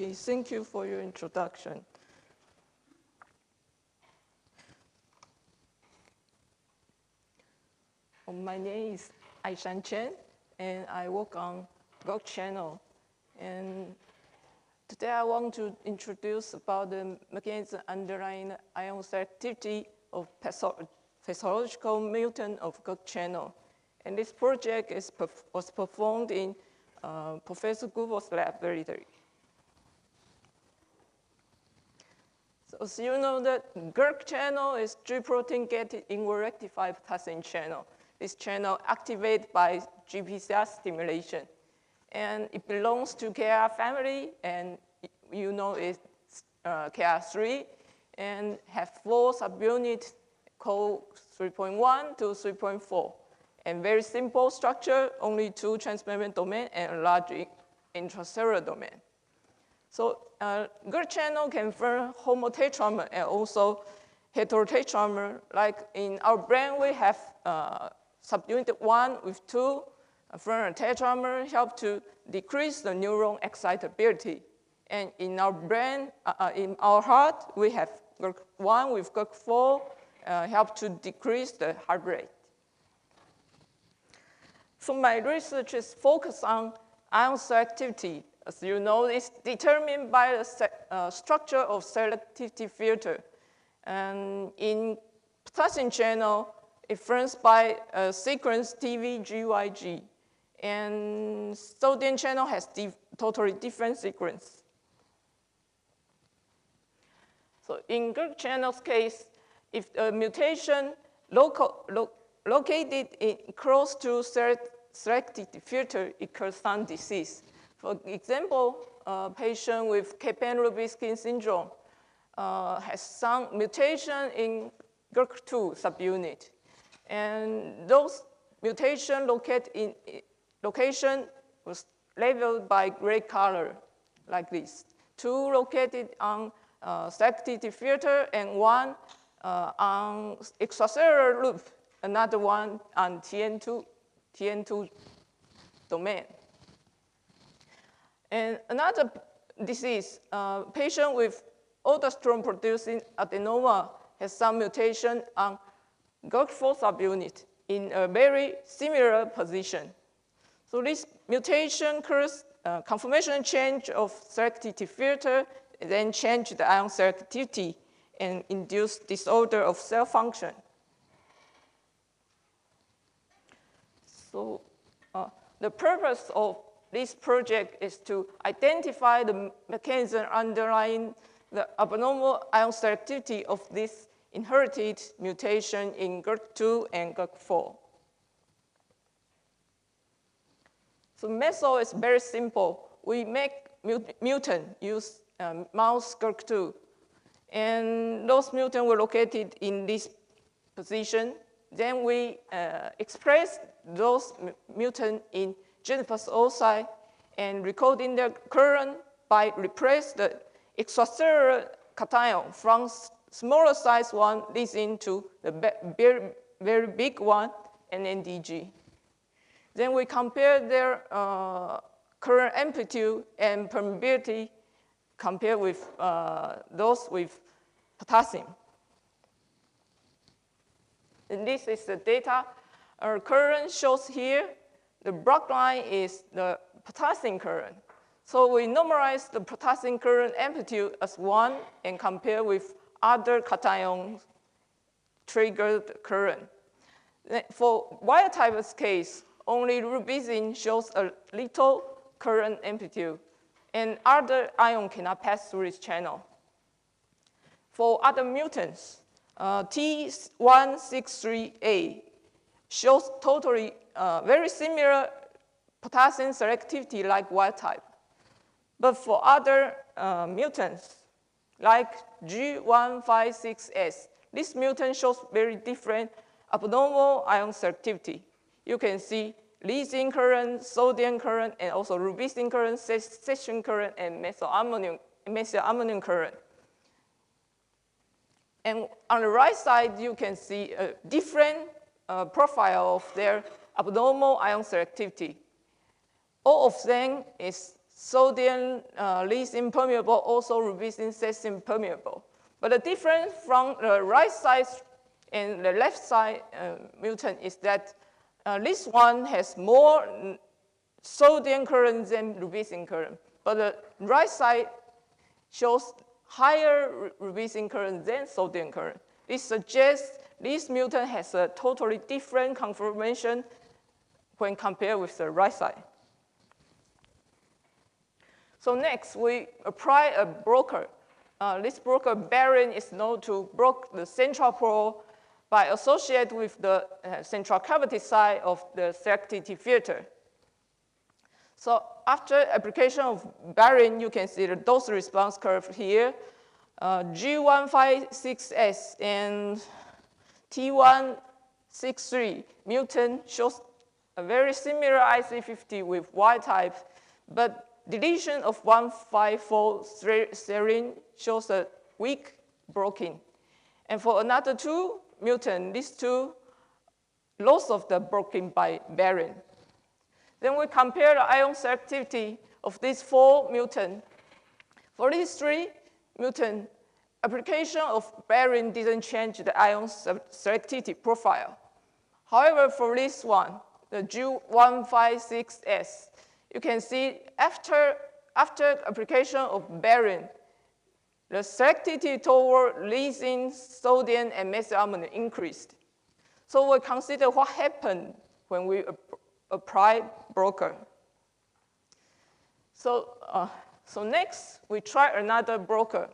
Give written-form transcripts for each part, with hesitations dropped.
Okay, thank you for your introduction. My name is I-Shah Chen, and I work on GIRK channel. And today I want to introduce about the mechanism underlying ion selectivity of pathological mutant of GIRK channel. And this project was performed in Professor Gubo's laboratory. So as you know, that GIRK channel is G-protein gated inward rectified potassium channel. This channel activated by GPCR stimulation. And it belongs to KR family, and you know it's KR3, and have 4 subunits called 3.1 to 3.4. And very simple structure, only 2 transmembrane domain and a large intracellular domain. So GIRK channel can form homotetramer and also heterotetramer. Like in our brain, we have subunit 1 with 2 from a tetramer help to decrease the neuron excitability. And in our brain, in our heart, we have GIRK1 with GIRK4 help to decrease the heart rate. So my research is focused on ion selectivity. As you know, it's determined by the structure of selectivity filter. And in potassium channel, it forms by a sequence TVGYG. And sodium channel has totally different sequence. So in GIRK channel's case, if a mutation located close to selectivity filter, it causes some disease. For example, a patient with Capen-Rubinstein syndrome has some mutation in GIRK2 subunit. And those mutations location was labeled by gray color, like this. 2 located on selectivity filter and 1 on extracellular loop, another one on TN2 domain. And another disease, patient with aldosterone-producing adenoma has some mutation on GIRK4 subunit in a very similar position. So this mutation causes conformation change of selectivity filter, then change the ion selectivity and induce disorder of cell function. So the purpose of this project is to identify the mechanism underlying the abnormal ion selectivity of this inherited mutation in GIRK2 and GIRK4. So method is very simple. We make mutant use mouse GIRK2, and those mutants were located in this position. Then we express those mutants in Jennifer's oocyte and recording their current by replace the extracellular cation from smaller size one leading to the very big one, and NDG. Then we compare their current amplitude and permeability compared with those with potassium. And this is the data. Our current shows here. The black line is the potassium current. So we normalize the potassium current amplitude as 1 and compare with other cation triggered current. For wild type's case, only rubizine shows a little current amplitude, and other ion cannot pass through this channel. For other mutants, T163A shows totally very similar potassium selectivity like wild type. But for other mutants, like G156S, this mutant shows very different abnormal ion selectivity. You can see lysine current, sodium current, and also rubizine current, session current, and methylammonium current. And on the right side, you can see a different profile of their abnormal ion selectivity. All of them is sodium lysine permeable, also rubicin cystine permeable. But the difference from the right side and the left side mutant is that this one has more sodium current than rubicin current, but the right side shows higher rubicin current than sodium current. This suggests this mutant has a totally different conformation when compared with the right side. So next, we apply a broker. This broker barium is known to block the central pole by associated with the central cavity side of the selectivity filter. So after application of barium, you can see the dose response curve here. G156S and T163 mutant shows a very similar IC50 with wild type, but deletion of 154 serine shows a weak blocking. And for another two mutant, these two loss of the blocking by barium. Then we compare the ion selectivity of these four mutants. For these three mutants, application of barium didn't change the ion selectivity profile. However, for this one, the G156S, you can see after application of barium, the selectivity toward lysine, sodium, and methylammonium increased. So we consider what happened when we apply broker. So next, we try another broker.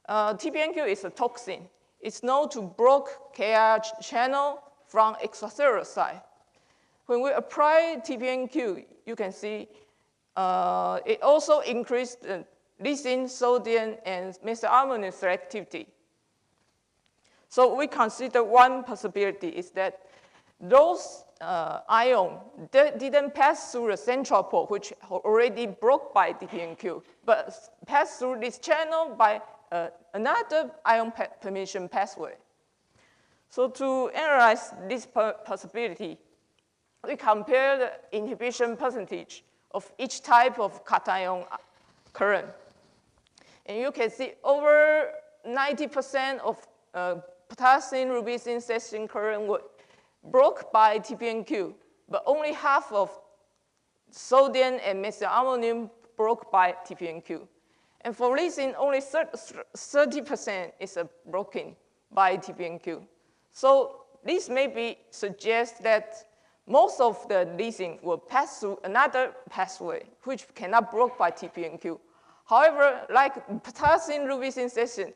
TPNQ is a toxin. It's known to block KIR channel from extracellular side. When we apply TPNQ, you can see it also increased the lysine, sodium, and methylammonium selectivity. So we consider one possibility is that those ions didn't pass through the central pole, which already blocked by TPNQ, but passed through this channel by another ion permission pathway. So to analyze this possibility, we compare the inhibition percentage of each type of cation current. And you can see over 90% of potassium, rubicin, cystine current were blocked by TPNQ, but only half of sodium and methylammonium blocked by TPNQ. And for lysine, only 30% is blocking by TPNQ. So this maybe suggests that most of the lysine will pass through another pathway, which cannot block by TPNQ. However, like potassium, rubicin, cystine,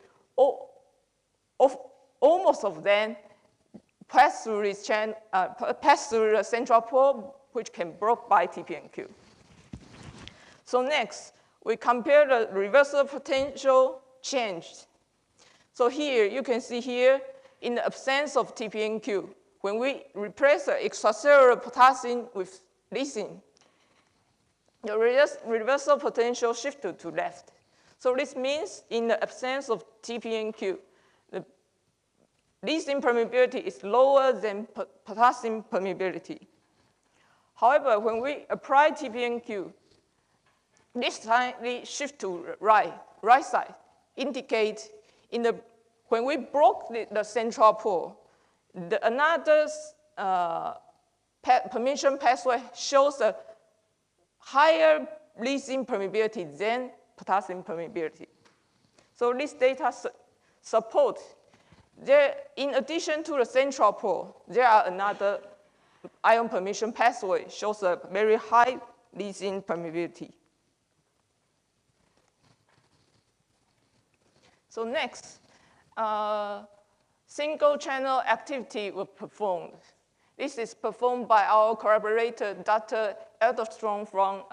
almost of them pass through this pass through the central pole, which can block by TPNQ. So next, we compare the reversal potential change. So here, you can see here, in the absence of TPNQ, when we replace the extracellular potassium with lysine, the reversal potential shifted to left. So this means in the absence of TPNQ, the lysine permeability is lower than potassium permeability. However, when we apply TPNQ, this slightly shift to right side, indicate when we block the central pole, another permission pathway shows a higher lysine permeability than potassium permeability. So this data support in addition to the central pole, there are another ion permission pathway shows a very high lysine permeability. So next, single channel activity was performed. This is performed by our collaborator, Dr. Elderstrom from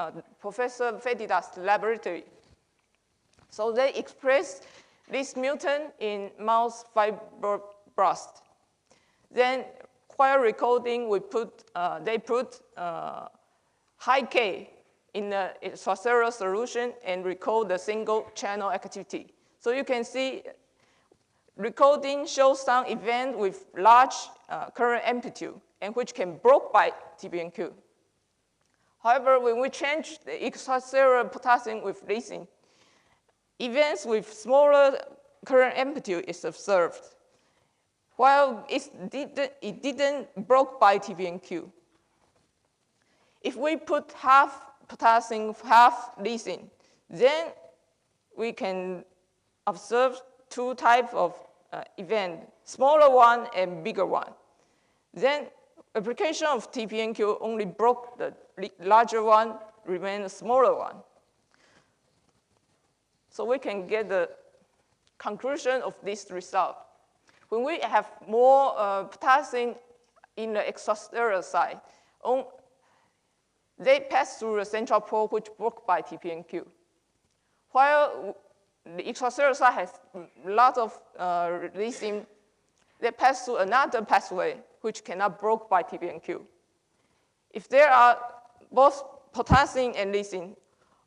Professor Fedida's laboratory. So they expressed this mutant in mouse fibroblast. Then while recording, they put high K in the extracellular solution and record the single channel activity. So you can see recording shows some event with large current amplitude and which can block by TPNQ. However, when we change the extracellular potassium with lysine, events with smaller current amplitude is observed, while it didn't broke by TPNQ. If we put half potassium, half lysine, then we can observe two types of event, smaller one and bigger one. Then application of TPNQ only broke the larger one, remained a smaller one. So we can get the conclusion of this result. When we have more potassium in the extracellular side, they pass through the central pole, which broke by TPNQ. While the extracellular side has a lot of lysine, they pass through another pathway, which cannot broke by TPNQ. If there are both potassium and lysine,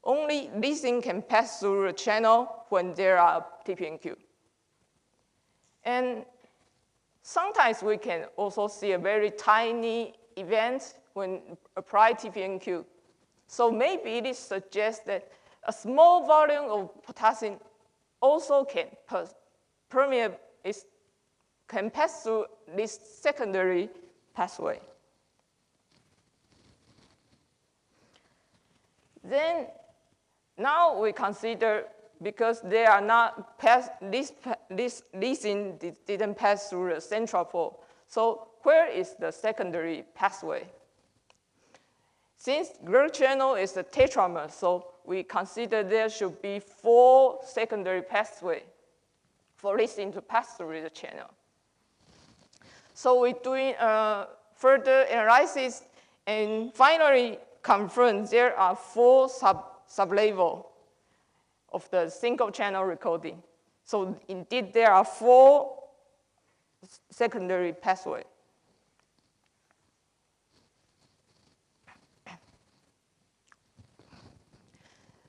only lysine can pass through the channel when there are TPNQ. And sometimes we can also see a very tiny event when apply TPNQ. So maybe this suggests that a small volume of potassium also can permeate, can pass through this secondary pathway. Then now we consider, because they are not this lysine didn't pass through the central pole. So where is the secondary pathway? Since GIRK channel is a tetramer, so we consider there should be 4 secondary pathways for lysine to pass through the channel. So we're doing further analysis and finally confirm there are 4 sublevels of the single channel recording. So indeed, there are 4 secondary pathways.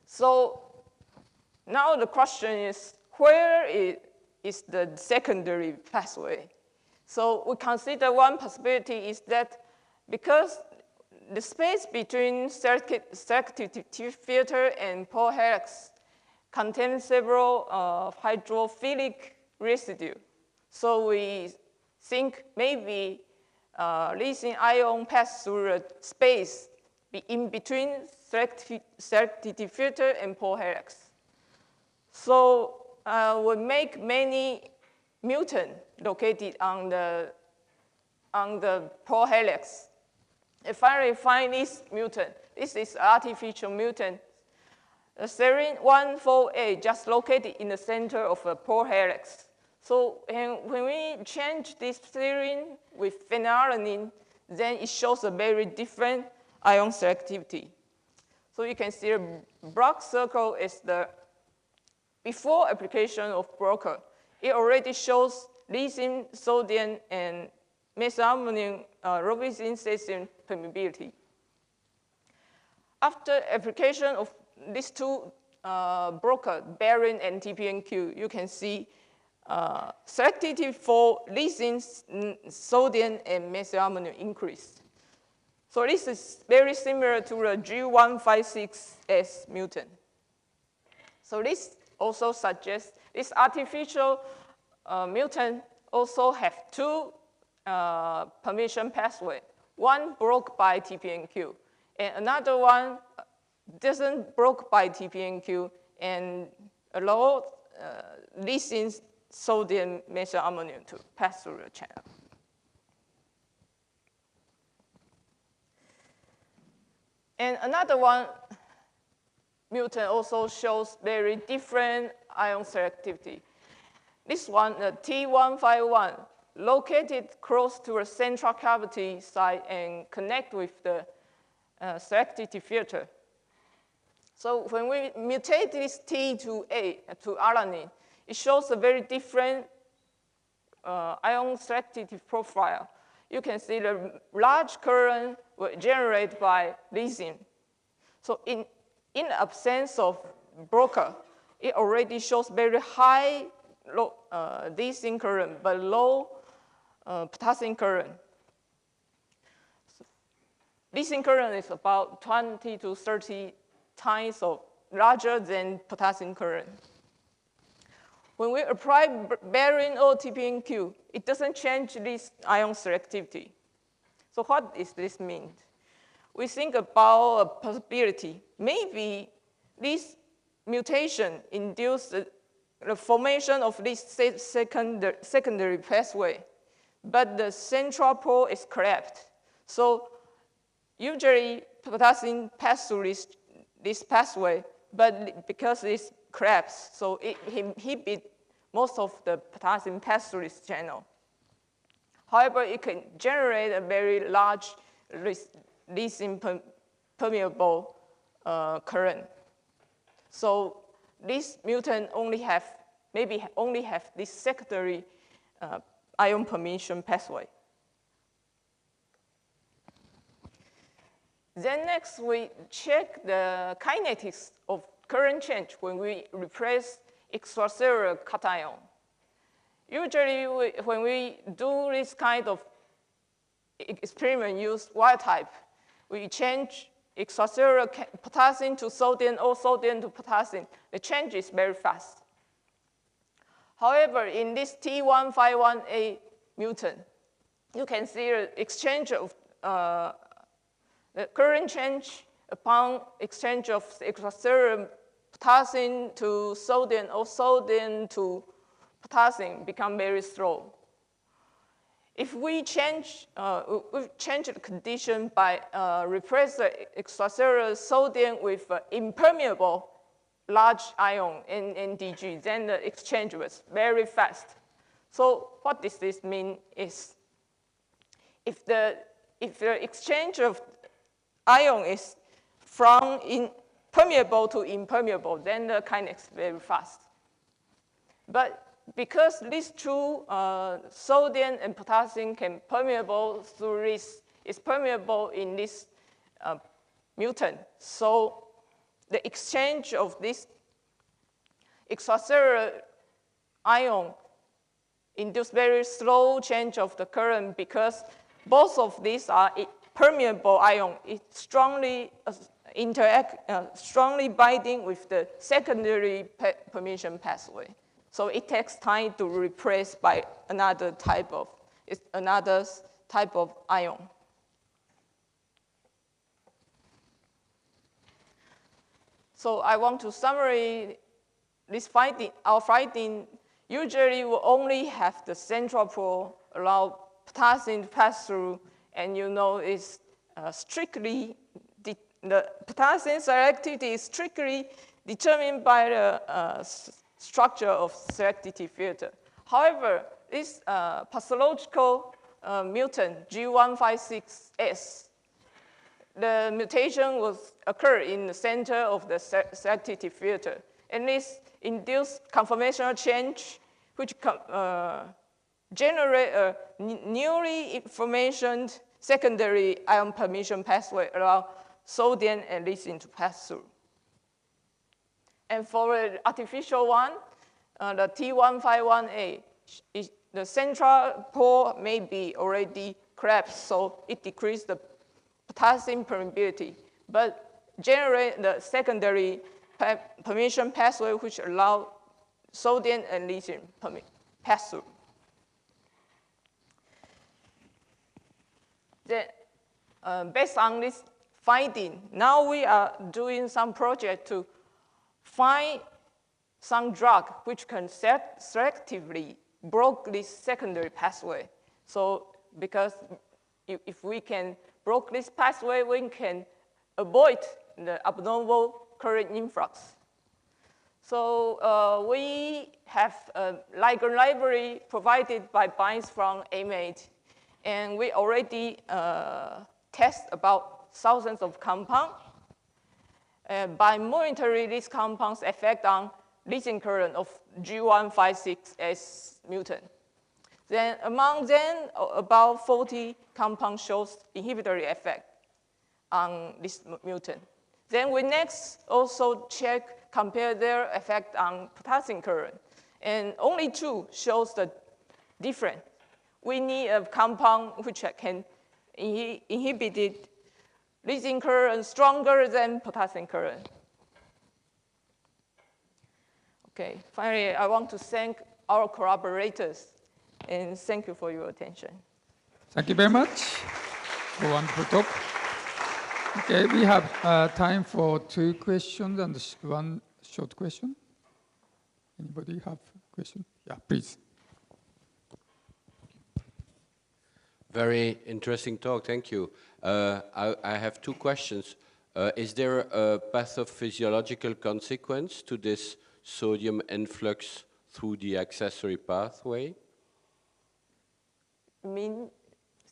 So now the question is, where is the secondary pathway? So we consider one possibility is that because the space between selectivity filter and pore helix contains several hydrophilic residues. So we think maybe lysine ion pass through a space in between selectivity filter and pore helix. So we make many mutants located on the pore helix. And finally find this mutant. This is artificial mutant. The serine 14A just located in the center of a pore helix. So when we change this serine with phenylalanine, then it shows a very different ion selectivity. So you can see the black circle is the before application of broker. It already shows lysine, sodium, and methylammonium robinson cesium permeability. After application of these 2 broker, barium and TPNQ, you can see selectivity for lysine, sodium, and methylammonium increase. So this is very similar to the G156S mutant. So this also suggests this artificial mutant also have 2 permission pathway. One broke by TPNQ, and another one doesn't broke by TPNQ and allow lysine, sodium, methylammonium to pass through the channel. And another one mutant also shows very different ion selectivity. This one, the T151, located close to a central cavity site and connect with the selectivity filter. So when we mutate this T to alanine, it shows a very different ion selectivity profile. You can see the large current were generated by lysine. So in absence of broker, it already shows very high lysine current, but low potassium current. leasing current is about 20 to 30 times larger than potassium current. When we apply barium or TPNQ, it doesn't change this ion selectivity. So what does this mean? We think about a possibility. Maybe this mutation induced the formation of this secondary pathway, but the central pole is collapsed. So usually potassium passes through this pathway, but because it's collapsed, so it inhibits most of the potassium pass through this channel. However, it can generate a very large leasing permeable current. So this mutant maybe only have this secondary ion permission pathway. Then next, we check the kinetics of current change when we replace extracellular cation. Usually, when we do this kind of experiment, use wild type, we change extracellular potassium to sodium or sodium to potassium. The change is very fast. However, in this T151A mutant, you can see the exchange of the current change upon exchange of extracellular potassium to sodium or sodium to potassium become very slow. If we change the condition by replace the extracellular sodium with impermeable large ion NDG, then the exchange was very fast. So what does this mean is if the exchange of ion is from permeable to impermeable, then the kinetics is very fast. But because these two, sodium and potassium can permeable through this, is permeable in this mutant. So the exchange of this extracellular ion induce very slow change of the current because both of these are permeable ion. It strongly strongly binding with the secondary permission pathway. So it takes time to replace by another type of ion. So I want to summarize this finding. Our finding usually will only have the central pole allow potassium to pass through, and it's strictly the potassium selectivity is strictly determined by the structure of selectivity filter. However, this pathological mutant G156S, the mutation was occur in the center of the selectivity filter, and this induced conformational change, which generate a newly formation secondary ion permission pathway around sodium and lithium to pass through. And for the artificial one, the T151A, the central pole may be already collapsed, so it decreases the potassium permeability, but generate the secondary permission pathway which allow sodium and lithium pass through. Then, based on this finding, now we are doing some project to find some drug which can selectively block this secondary pathway. So because if we can block this pathway, we can avoid the abnormal current influx. So we have a ligand library provided by BINDS from AMATE, and we already test about thousands of compounds. By monitoring these compounds' effect on leasing current of G156S mutant. Then among them, about 40 compounds shows inhibitory effect on this mutant. Then we next also compare their effect on potassium current. And only 2 shows the difference. We need a compound which can inhibit leading current stronger than potassium current. Okay, finally, I want to thank our collaborators, and thank you for your attention. Thank you very much for a wonderful talk. Okay, we have time for 2 questions and 1 short question. Anybody have a question? Yeah, please. Very interesting talk, thank you. I have 2 questions. Is there a pathophysiological consequence to this sodium influx through the accessory pathway?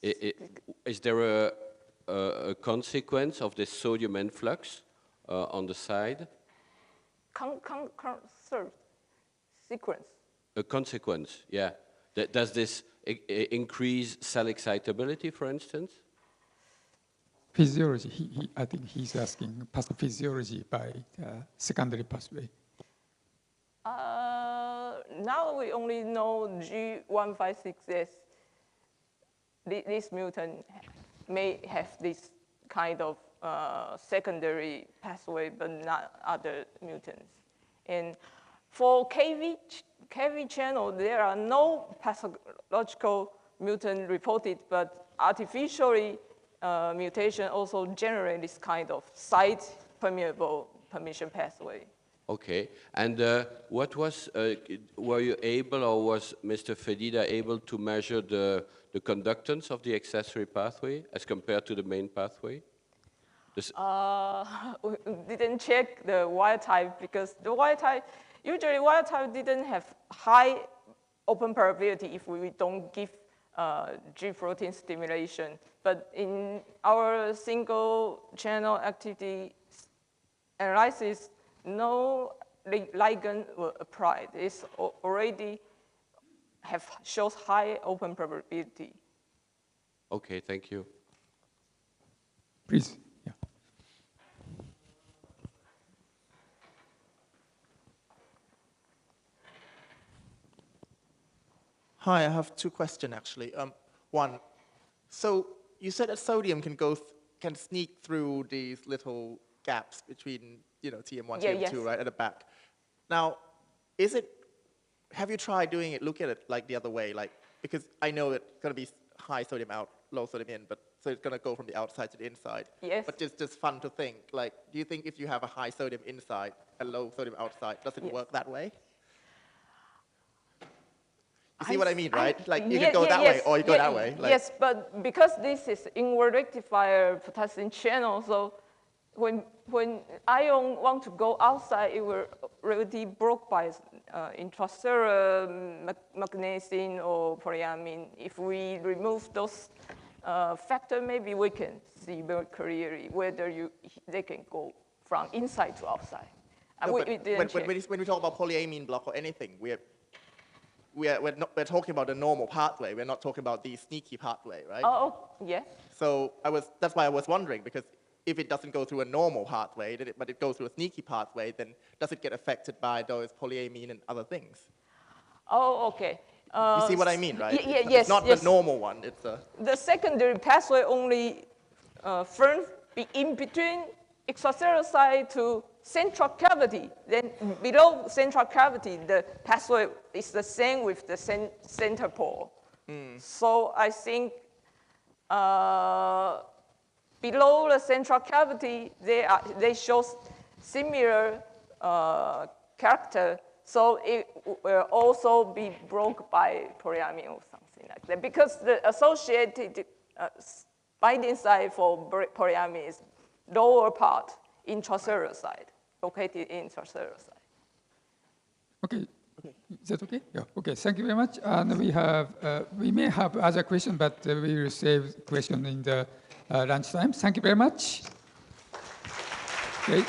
Is there a consequence of this sodium influx on the side? Sequence. A consequence, yeah. Does this increase cell excitability, for instance? Physiology, I think he's asking pathophysiology by secondary pathway. Now we only know G156S. This mutant may have this kind of secondary pathway, but not other mutants. And for KV channel, there are no pathological mutant reported, but artificially mutation also generate this kind of site-permeable permission pathway. Okay, and what was, were you able, or was Mr. Fedida able to measure the conductance of the accessory pathway as compared to the main pathway? We didn't check the wild type because the wild type, usually wild type didn't have high open probability if we don't give G protein stimulation. But in our single channel activity analysis, no ligand were applied. It's already shows high open probability. Okay, thank you. Please. Yeah. Hi, I have 2 questions actually. One, so you said that sodium can sneak through these little gaps between TM1, TM2, yes. right at the back. Now, have you tried doing it? Look at it like the other way, because I know it's going to be high sodium out, low sodium in, but so it's going to go from the outside to the inside. Yes. But just fun to think. Do you think if you have a high sodium inside and low sodium outside, does it work that way? You see what I mean, right? You can go that way or you go that way. Yes, but because this is inward rectifier potassium channel, so when ion want to go outside, it will already broke by intracellular magnesium or polyamine. If we remove those factors, maybe we can see very clearly whether they can go from inside to outside. No, when we talk about polyamine block or anything, we're talking about the normal pathway. We're not talking about the sneaky pathway, right? Oh, yes. So that's why I was wondering, because if it doesn't go through a normal pathway, but it goes through a sneaky pathway, then does it get affected by those polyamine and other things? Oh, okay. You see what I mean, right? Yes. It's not the normal one. It's the secondary pathway only forms in between extracellular side to central cavity. Then below central cavity, the pathway is the same with the center pole. So I think below the central cavity, they show similar character. So it will also be broke by polyamine or something like that, because the associated binding site for polyamine is lower part, intracellular side, located in intracellular side. Okay. Is that okay? Yeah. Okay. Thank you very much. And we may have other questions, but we will save question in the lunchtime. Thank you very much. Okay.